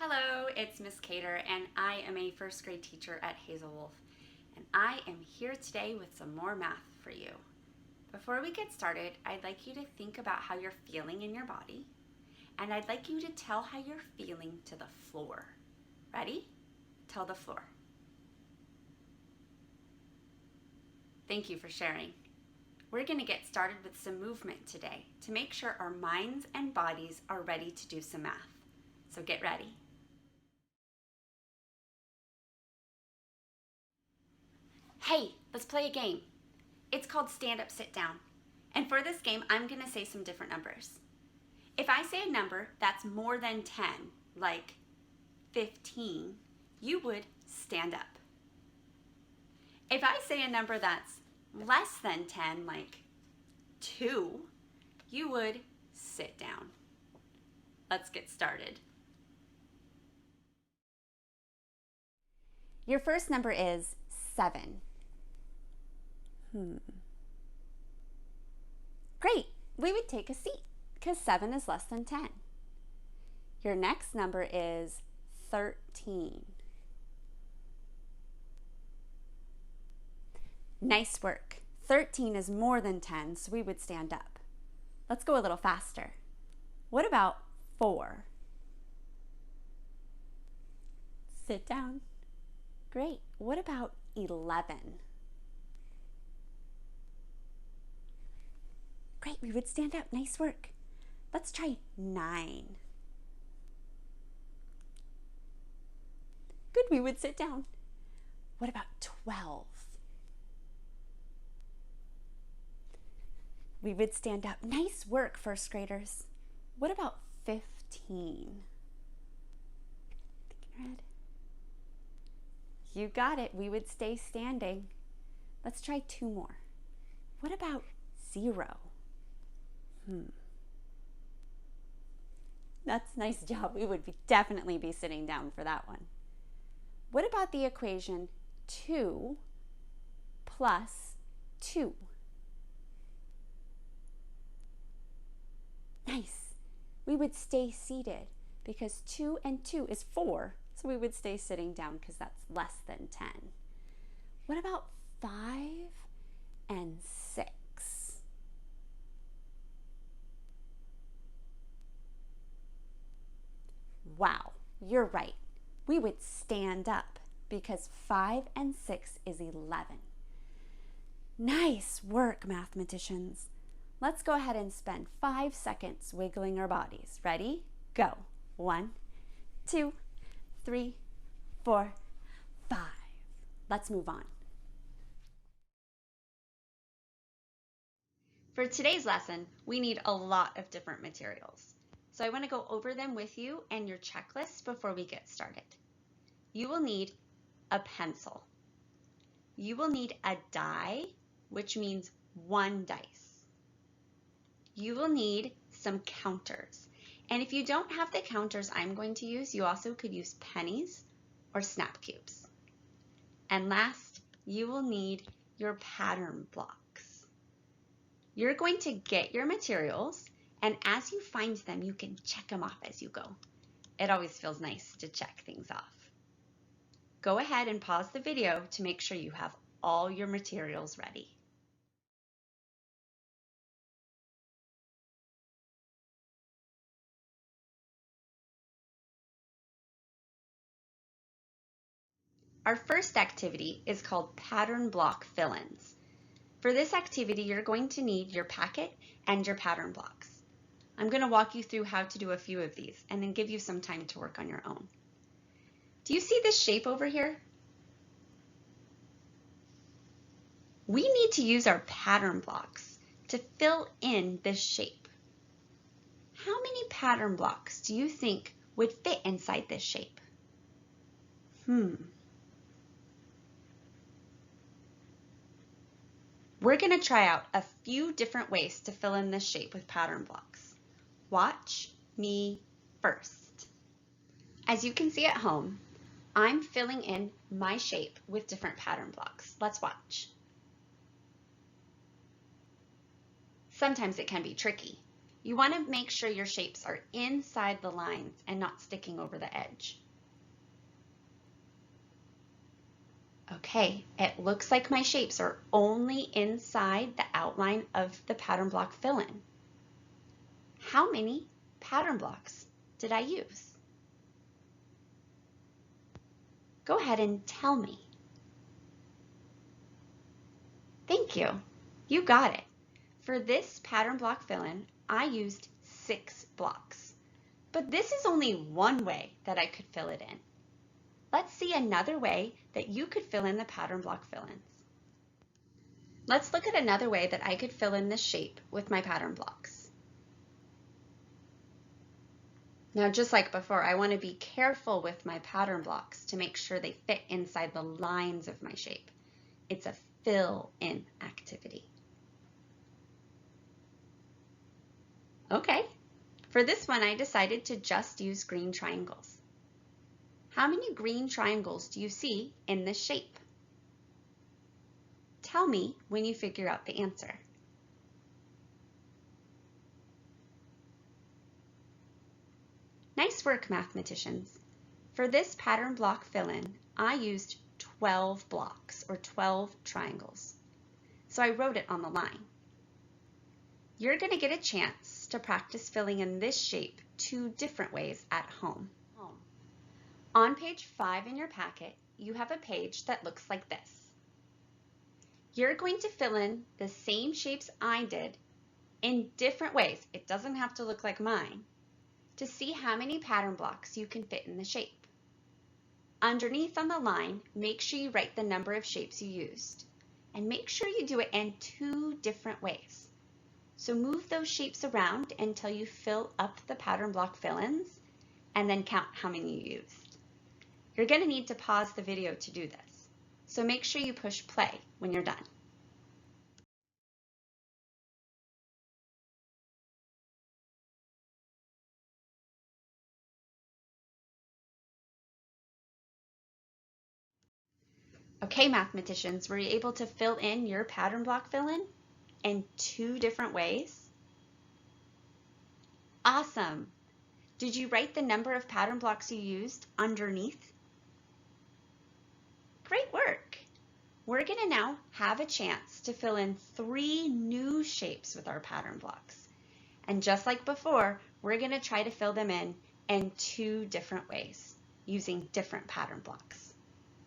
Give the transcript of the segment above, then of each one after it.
Hello, it's Miss Cater, and I am a first grade teacher at Hazel Wolf, and I am here today with some more math for you. Before we get started, I'd like you to think about how you're feeling in your body, and I'd like you to tell how you're feeling to the floor. Ready? Tell the floor. Thank you for sharing. We're going to get started with some movement today to make sure our minds and bodies are ready to do some math. So get ready. Hey, let's play a game. It's called Stand Up, Sit Down. And for this game, I'm going to say some different numbers. If I say a number that's more than 10, like 15, you would stand up. If I say a number that's less than 10, like 2, you would sit down. Let's get started. Your first number is 7. Great, we would take a seat because 7 is less than 10. Your next number is 13. Nice work. 13 is more than 10, so we would stand up. Let's go a little faster. What about 4? Sit down. Great. What about 11? Great, we would stand up. Nice work. Let's try 9. Good, we would sit down. What about 12? We would stand up. Nice work, first graders. What about 15? Thinking red. You got it. We would stay standing. Let's try 2 more. What about 0? That's a nice job. We would definitely be sitting down for that one. What about the equation 2 plus 2? Nice. We would stay seated because 2 and 2 is 4, so we would stay sitting down because that's less than 10. What about 5 and 6? Wow, you're right. We would stand up because 5 and 6 is 11. Nice work, mathematicians. Let's go ahead and spend 5 seconds wiggling our bodies. Ready? Go. 1, 2, 3, 4, 5. Let's move on. For today's lesson, we need a lot of different materials. So I want to go over them with you and your checklist before we get started. You will need a pencil. You will need a die, which means 1 dice. You will need some counters. And if you don't have the counters I'm going to use, you also could use pennies or snap cubes. And last, you will need your pattern blocks. You're going to get your materials, and as you find them, you can check them off as you go. It always feels nice to check things off. Go ahead and pause the video to make sure you have all your materials ready. Our first activity is called pattern block fill-ins. For this activity, you're going to need your packet and your pattern blocks. I'm going to walk you through how to do a few of these and then give you some time to work on your own. Do you see this shape over here? We need to use our pattern blocks to fill in this shape. How many pattern blocks do you think would fit inside this shape? We're going to try out a few different ways to fill in this shape with pattern blocks. Watch me first. As you can see at home, I'm filling in my shape with different pattern blocks. Let's watch. Sometimes it can be tricky. You want to make sure your shapes are inside the lines and not sticking over the edge. Okay, it looks like my shapes are only inside the outline of the pattern block fill-in. How many pattern blocks did I use? Go ahead and tell me. Thank you. You got it. For this pattern block fill-in, I used 6 blocks. But this is only one way that I could fill it in. Let's see another way that you could fill in the pattern block fill-ins. Let's look at another way that I could fill in this shape with my pattern blocks. Now, just like before, I want to be careful with my pattern blocks to make sure they fit inside the lines of my shape. It's a fill-in activity. Okay, for this one, I decided to just use green triangles. How many green triangles do you see in this shape? Tell me when you figure out the answer. Nice work, mathematicians. For this pattern block fill-in, I used 12 blocks or 12 triangles. So I wrote it on the line. You're going to get a chance to practice filling in this shape 2 different ways at home. On page 5 in your packet, you have a page that looks like this. You're going to fill in the same shapes I did in different ways. It doesn't have to look like mine, to see how many pattern blocks you can fit in the shape. Underneath on the line, make sure you write the number of shapes you used, and make sure you do it in 2 different ways. So move those shapes around until you fill up the pattern block fill-ins, and then count how many you used. You're going to need to pause the video to do this, so make sure you push play when you're done. Okay, mathematicians, were you able to fill in your pattern block in 2 different ways? Awesome! Did you write the number of pattern blocks you used underneath? Great work! We're going to now have a chance to fill in 3 new shapes with our pattern blocks. And just like before, we're going to try to fill them in 2 different ways, using different pattern blocks.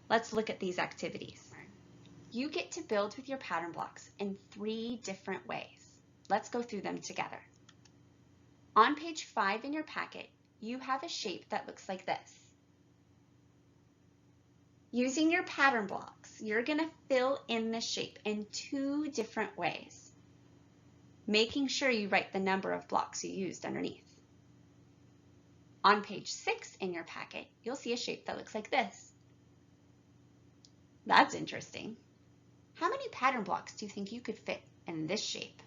Let's look at these activities. You get to build with your pattern blocks in 3 different ways. Let's go through them together. On page 5 in your packet, you have a shape that looks like this. Using your pattern blocks, you're going to fill in the shape in 2 different ways, making sure you write the number of blocks you used underneath. On page 6 in your packet, you'll see a shape that looks like this. That's interesting. How many pattern blocks do you think you could fit in this shape?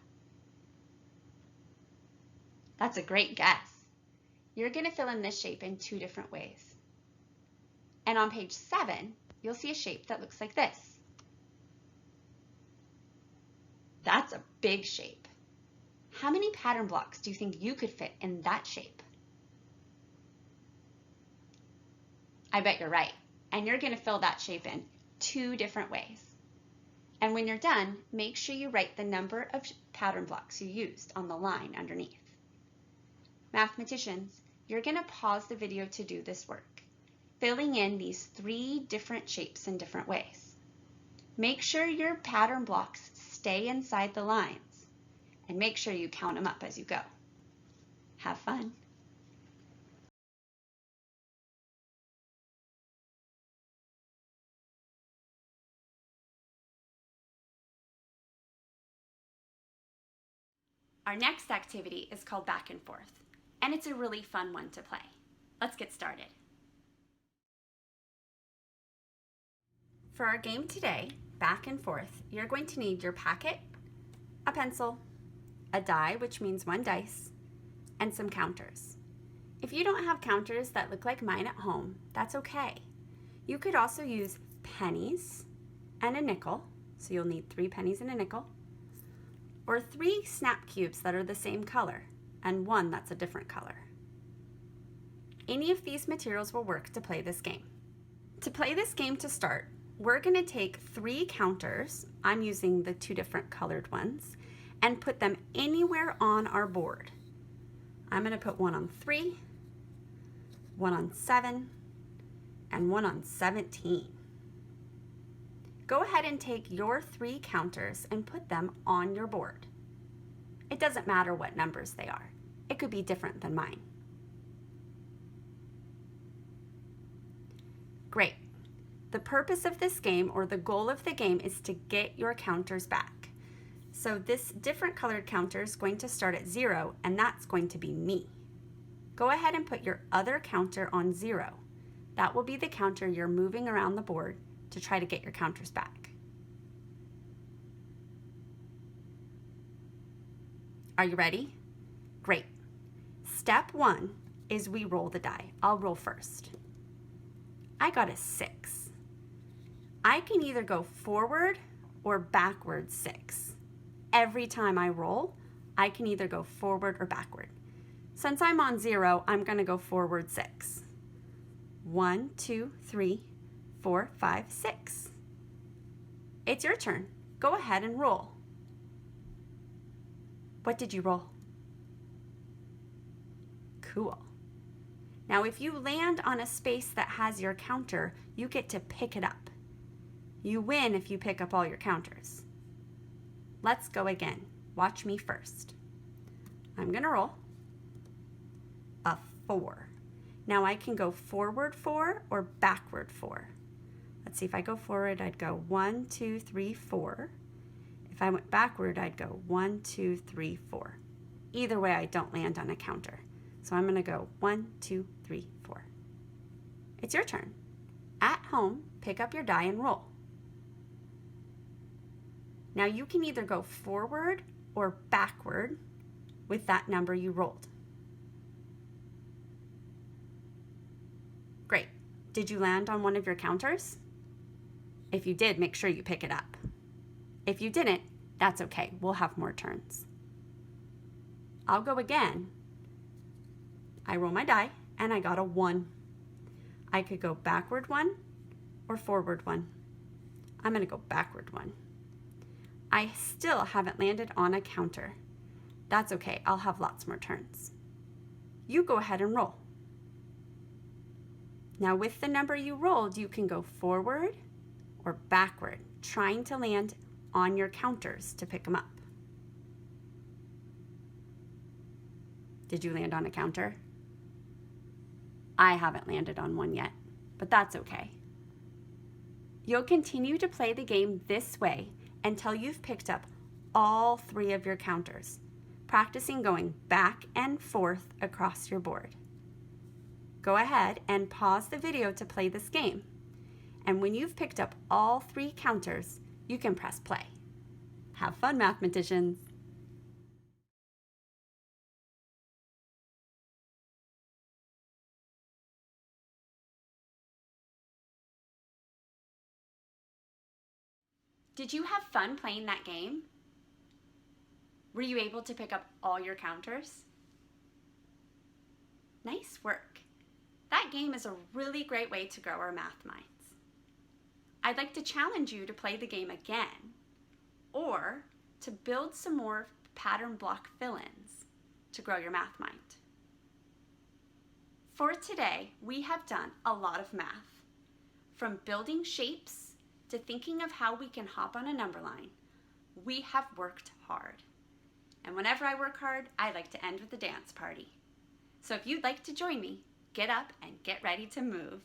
That's a great guess. You're going to fill in this shape in 2 different ways. And on page 7, you'll see a shape that looks like this. That's a big shape. How many pattern blocks do you think you could fit in that shape? I bet you're right. And you're going to fill that shape in 2 different ways. And when you're done, make sure you write the number of pattern blocks you used on the line underneath. Mathematicians, you're going to pause the video to do this work, filling in these 3 different shapes in different ways. Make sure your pattern blocks stay inside the lines, and make sure you count them up as you go. Have fun. Our next activity is called back and forth, and it's a really fun one to play. Let's get started. For our game today, back and forth, you're going to need your packet, a pencil, a die, which means 1 dice, and some counters. If you don't have counters that look like mine at home, that's okay. You could also use pennies and a nickel, so you'll need 3 pennies and a nickel, or 3 snap cubes that are the same color. and one that's a different color. Any of these materials will work to play this game. To play this game to start, we're going to take 3 counters, I'm using the 2 different colored ones, and put them anywhere on our board. I'm going to put one on 3, one on 7, and one on 17. Go ahead and take your 3 counters and put them on your board. It doesn't matter what numbers they are. It could be different than mine. Great. The purpose of this game, or the goal of the game, is to get your counters back. So this different colored counter is going to start at 0, and that's going to be me. Go ahead and put your other counter on 0. That will be the counter you're moving around the board to try to get your counters back. Are you ready? Great. Step 1 is we roll the die. I'll roll first. I got a 6. I can either go forward or backward 6. Every time I roll, I can either go forward or backward. Since I'm on 0, I'm going to go forward 6. 1, 2, 3, 4, 5, 6. It's your turn. Go ahead and roll. What did you roll? Cool. Now, if you land on a space that has your counter, you get to pick it up. You win if you pick up all your counters. Let's go again. Watch me first. I'm going to roll a 4. Now I can go forward 4 or backward 4. Let's see, if I go forward, I'd go 1, 2, 3, 4. If I went backward, I'd go 1, 2, 3, 4. Either way, I don't land on a counter. So I'm going to go 1, 2, 3, 4. It's your turn. At home, pick up your die and roll. Now you can either go forward or backward with that number you rolled. Great. Did you land on one of your counters? If you did, make sure you pick it up. If you didn't, that's okay. We'll have more turns. I'll go again. I roll my die and I got a 1. I could go backward 1 or forward 1. I'm going to go backward 1. I still haven't landed on a counter. That's okay. I'll have lots more turns. You go ahead and roll. Now with the number you rolled, you can go forward or backward, trying to land on your counters to pick them up. Did you land on a counter? I haven't landed on one yet, but that's okay. You'll continue to play the game this way until you've picked up all 3 of your counters, practicing going back and forth across your board. Go ahead and pause the video to play this game. And when you've picked up all 3 counters, you can press play. Have fun, mathematicians! Did you have fun playing that game? Were you able to pick up all your counters? Nice work! That game is a really great way to grow our math minds. I'd like to challenge you to play the game again, or to build some more pattern block fill-ins to grow your math mind. For today, we have done a lot of math, from building shapes to thinking of how we can hop on a number line. We have worked hard. And whenever I work hard, I like to end with a dance party. So if you'd like to join me, get up and get ready to move.